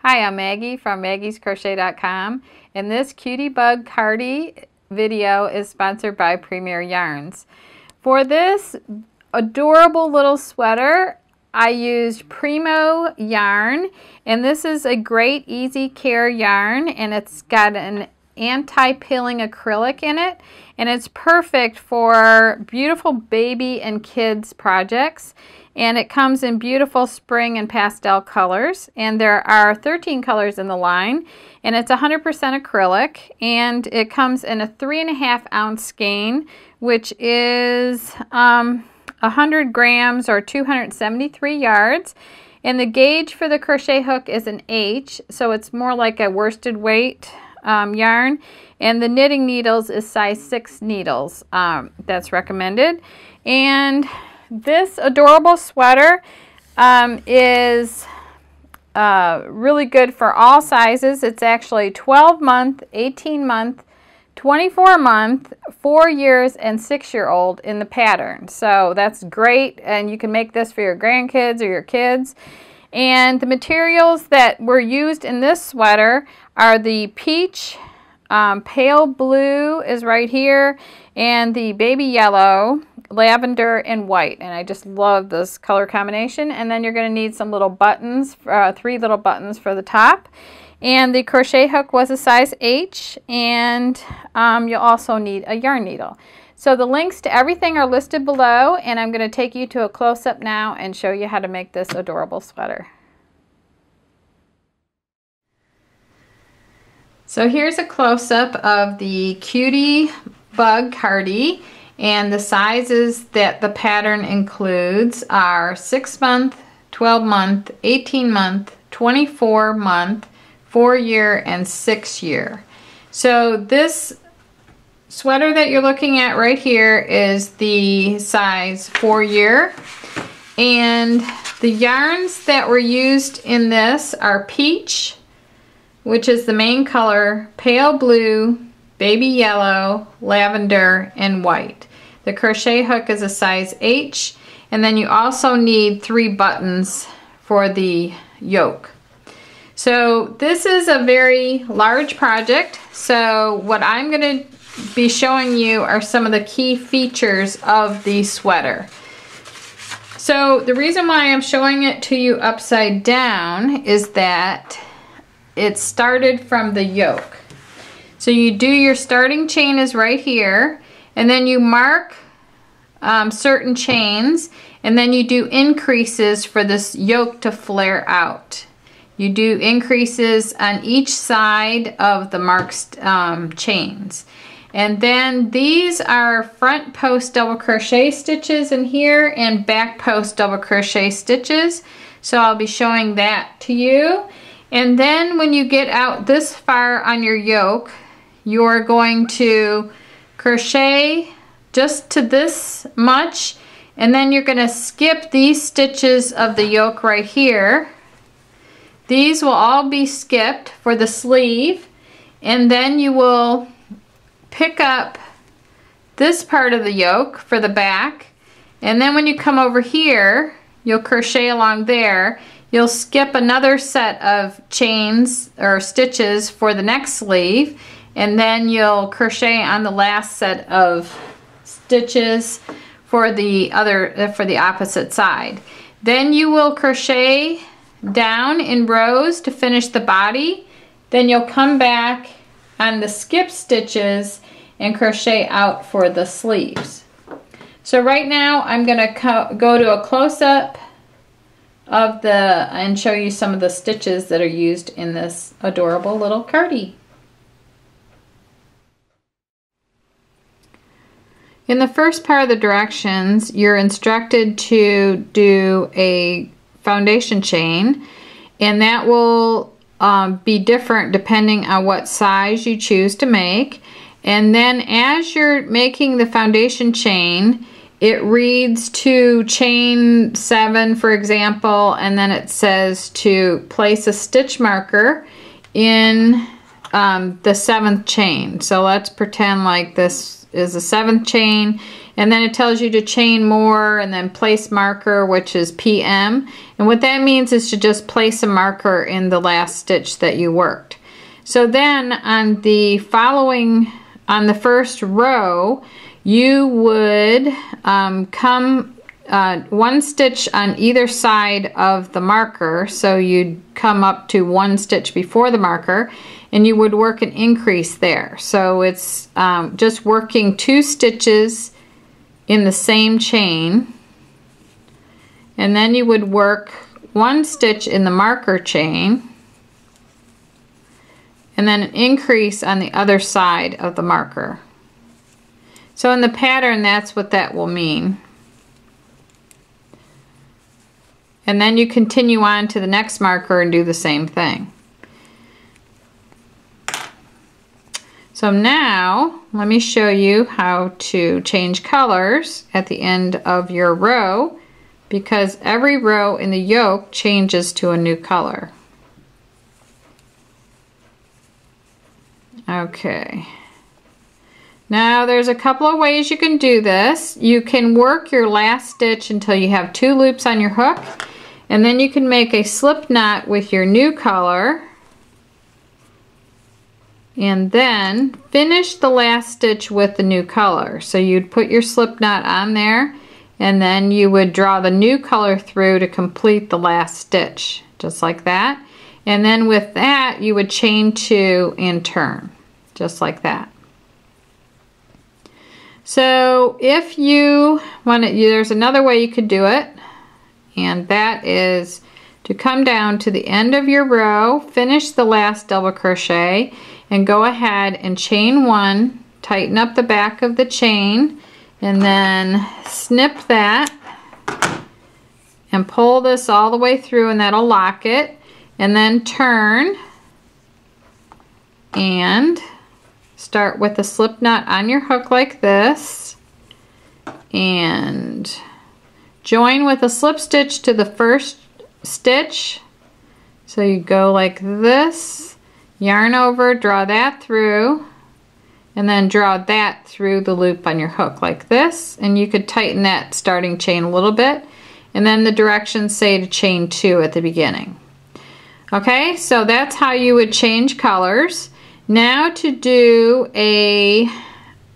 Hi, I'm Maggie from maggiescrochet.com, and this Cutie Bug Cardi video is sponsored by Primo yarns. For this adorable little sweater, I used Primo yarn, and this is a great easy care yarn, and it's got an anti-pilling acrylic in it, and it's perfect for beautiful baby and kids projects. And it comes in beautiful spring and pastel colors, and there are 13 colors in the line, and it's 100% acrylic, and it comes in a 3.5 ounce skein, which is 100 grams or 273 yards. And the gauge for the crochet hook is an H, so it's more like a worsted weight yarn, and the knitting needles is size 6 needles. That's recommended. And this adorable sweater is really good for all sizes. It's actually 12-month, 18-month, 24-month, 4 years, and 6-year-old in the pattern. So that's great, and you can make this for your grandkids or your kids. And the materials that were used in this sweater are the peach, pale blue is right here, and the baby yellow, lavender, and white. And I just love this color combination. And then you're going to need some little buttons, 3 little buttons for the top. And the crochet hook was a size H, and you'll also need a yarn needle. So the links to everything are listed below, and I'm going to take you to a close-up now and show you how to make this adorable sweater. So here's a close-up of the Cutie Bug Cardi, and the sizes that the pattern includes are 6-month, 12-month, 18-month, 24-month, 4-year, and 6-year. So this sweater that you're looking at right here is the size 4-year, and the yarns that were used in this are peach, which is the main color, pale blue, baby yellow, lavender, and white. The crochet hook is a size H, and then you also need 3 buttons for the yoke. So this is a very large project, so what I'm going to be showing you are some of the key features of the sweater. So the reason why I'm showing it to you upside down is that it started from the yoke. So you do your starting chain is right here, and then you mark certain chains, and then you do increases for this yoke to flare out. You do increases on each side of the marked chains. And then these are front post double crochet stitches in here and back post double crochet stitches. So I'll be showing that to you. And then when you get out this far on your yoke, you're going to crochet just to this much, and then you're going to skip these stitches of the yoke right here. These will all be skipped for the sleeve, and then you will pick up this part of the yoke for the back, and then when you come over here, you'll crochet along there. You'll skip another set of chains or stitches for the next sleeve, and then you'll crochet on the last set of stitches for the opposite side. Then you will crochet down in rows to finish the body. Then you'll come back on the skip stitches and crochet out for the sleeves. So right now I'm going to go to a close-up of and show you some of the stitches that are used in this adorable little cardi. In the first part of the directions, you're instructed to do a foundation chain, and that will be different depending on what size you choose to make. And then as you're making the foundation chain, it reads to chain 7, for example, and then it says to place a stitch marker in the 7th chain. So let's pretend like this is the 7th chain, And then it tells you to chain more and then place marker, which is PM. And what that means is to just place a marker in the last stitch that you worked. So then on the first row, you would come one stitch on either side of the marker. So you'd come up to one stitch before the marker and you would work an increase there. So it's just working 2 stitches in the same chain, and then you would work 1 stitch in the marker chain and then an increase on the other side of the marker. So in the pattern, that's what that will mean. And then you continue on to the next marker and do the same thing. So now let me show you how to change colors at the end of your row, because every row in the yoke changes to a new color. Okay. Now there's a couple of ways you can do this. You can work your last stitch until you have 2 loops on your hook, and then you can make a slip knot with your new color, and then finish the last stitch with the new color. So you'd put your slip knot on there, and then you would draw the new color through to complete the last stitch, just like that. And then with that, you would chain 2 and turn, just like that. So if you want to, there's another way you could do it, and that is to come down to the end of your row, finish the last double crochet, and go ahead and chain 1, tighten up the back of the chain, and then snip that and pull this all the way through, and that'll lock it, and then turn and start with a slip knot on your hook like this, and join with a slip stitch to the first stitch. So you go like this, yarn over, draw that through, and then draw that through the loop on your hook like this, and you could tighten that starting chain a little bit, and then the directions say to chain 2 at the beginning. Okay, so that's how you would change colors. Now to do a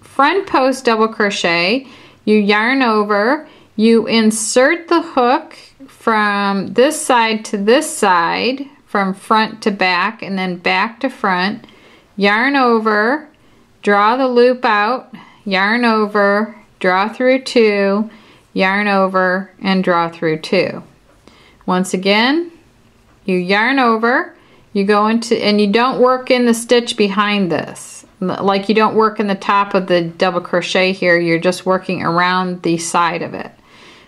front post double crochet, you yarn over, you insert the hook from this side to this side, from front to back and then back to front, yarn over, draw the loop out, yarn over, draw through 2, yarn over, and draw through 2. Once again, you yarn over, you go into, and you don't work in the stitch behind this. Like you don't work in the top of the double crochet here, you're just working around the side of it.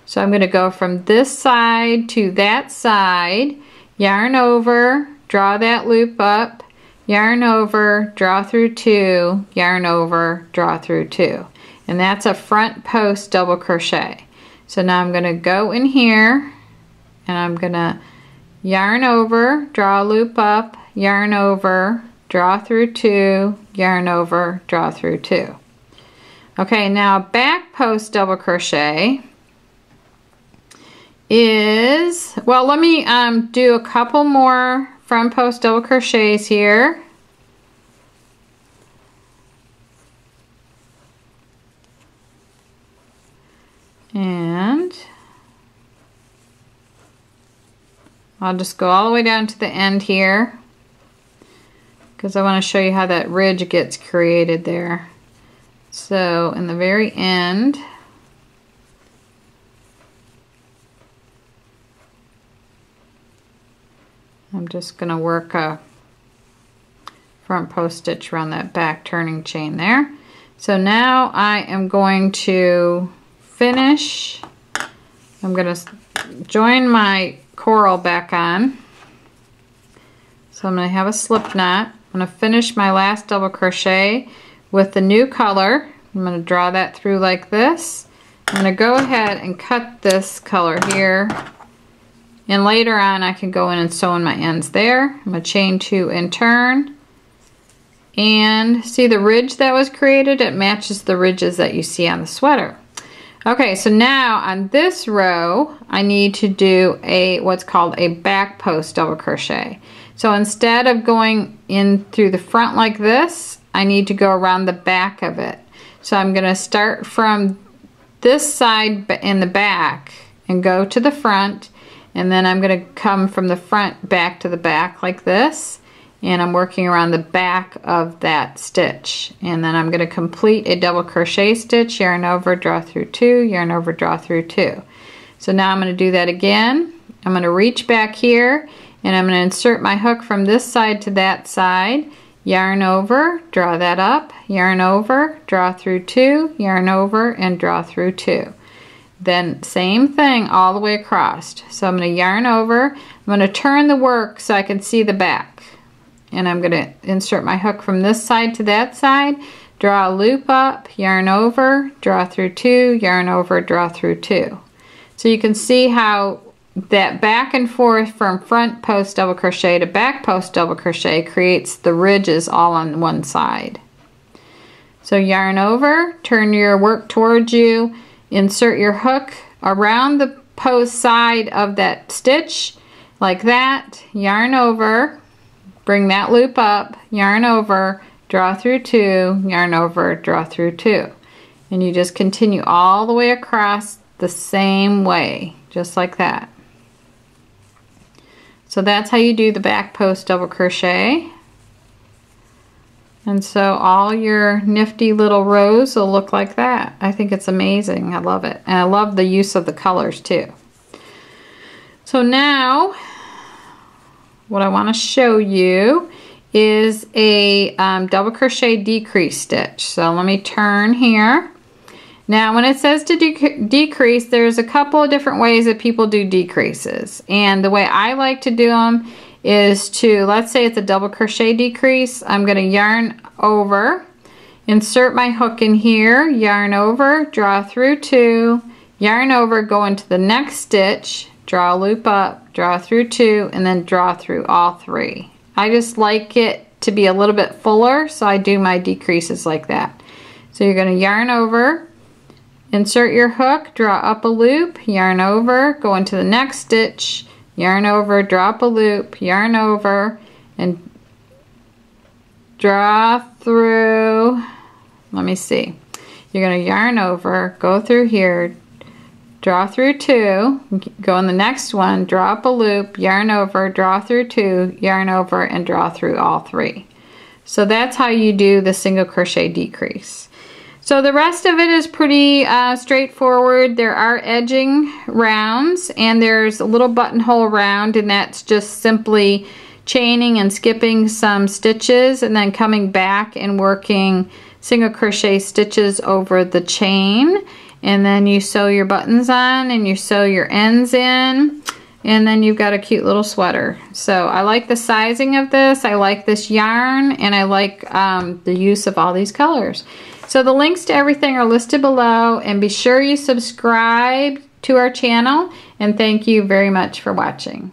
So I'm going to go from this side to that side, yarn over, draw that loop up, yarn over, draw through 2, yarn over, draw through 2. And that's a front post double crochet. So now I'm going to go in here and I'm going to yarn over, draw a loop up, yarn over, draw through 2, yarn over, draw through 2. Okay, now back post double crochet is, well, let me do a couple more front post double crochets here. And I'll just go all the way down to the end here because I want to show you how that ridge gets created there. So in the very end, I'm just going to work a front post stitch around that back turning chain there. So now I am going to finish. I'm going to join my coral back on. So I'm going to have a slip knot. I'm going to finish my last double crochet with the new color. I'm going to draw that through like this. I'm going to go ahead and cut this color here. And later on I can go in and sew in my ends there. I'm going to chain 2 and turn. And see the ridge that was created? It matches the ridges that you see on the sweater. Okay, so now on this row, I need to do what's called a back post double crochet. So instead of going in through the front like this, I need to go around the back of it. So I'm going to start from this side in the back and go to the front, and then I'm going to come from the front back to the back like this, and I'm working around the back of that stitch, and then I'm going to complete a double crochet stitch, yarn over, draw through 2, yarn over, draw through 2. So now I'm going to do that again. I'm going to reach back here, and I'm going to insert my hook from this side to that side, yarn over, draw that up, yarn over, draw through 2, yarn over, and draw through 2. Then same thing all the way across. So I'm going to yarn over, I'm going to turn the work so I can see the back. And I'm going to insert my hook from this side to that side, draw a loop up, yarn over, draw through 2, yarn over, draw through 2. So you can see how that back and forth from front post double crochet to back post double crochet creates the ridges all on one side. So yarn over, turn your work towards you, insert your hook around the post side of that stitch like that, yarn over, bring that loop up, yarn over, draw through 2, yarn over, draw through 2. And you just continue all the way across the same way, just like that. So that's how you do the back post double crochet. And so all your nifty little rows will look like that. I think it's amazing. I love it. And I love the use of the colors too. So now what I want to show you is a double crochet decrease stitch. So let me turn here. Now when it says to decrease, there's a couple of different ways that people do decreases. And the way I like to do them is to, let's say it's a double crochet decrease, I'm going to yarn over, insert my hook in here, yarn over, draw through 2, yarn over, go into the next stitch, draw a loop up, draw through 2, and then draw through all 3. I just like it to be a little bit fuller, so I do my decreases like that. So you're going to yarn over, insert your hook, draw up a loop, yarn over, go into the next stitch, yarn over, drop a loop, yarn over, and draw through, let me see, you're going to yarn over, go through here, draw through 2, go in the next one, draw up a loop, yarn over, draw through 2, yarn over, and draw through all 3. So that's how you do the single crochet decrease. So the rest of it is pretty straightforward. There are edging rounds, and there's a little buttonhole round, and that's just simply chaining and skipping some stitches and then coming back and working single crochet stitches over the chain. And then you sew your buttons on and you sew your ends in, and then you've got a cute little sweater. So I like the sizing of this, I like this yarn, and I like the use of all these colors. So the links to everything are listed below, and be sure you subscribe to our channel, and thank you very much for watching.